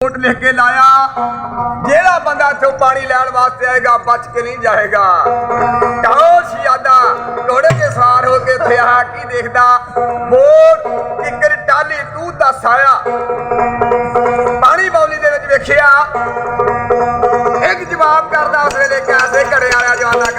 Vote लिख के लाया, जेड़ा बंदा इथों पानी लैन वास्ते आएगा बच के नहीं जाएगा। शहजादा घोड़े के सवार होके थे आ की देखदा वोट किकर टाली तू दस आया। पानी बौली दे विच वेखिया एक जवाब करदा उस वेले कैसे घड़े वाला जवाना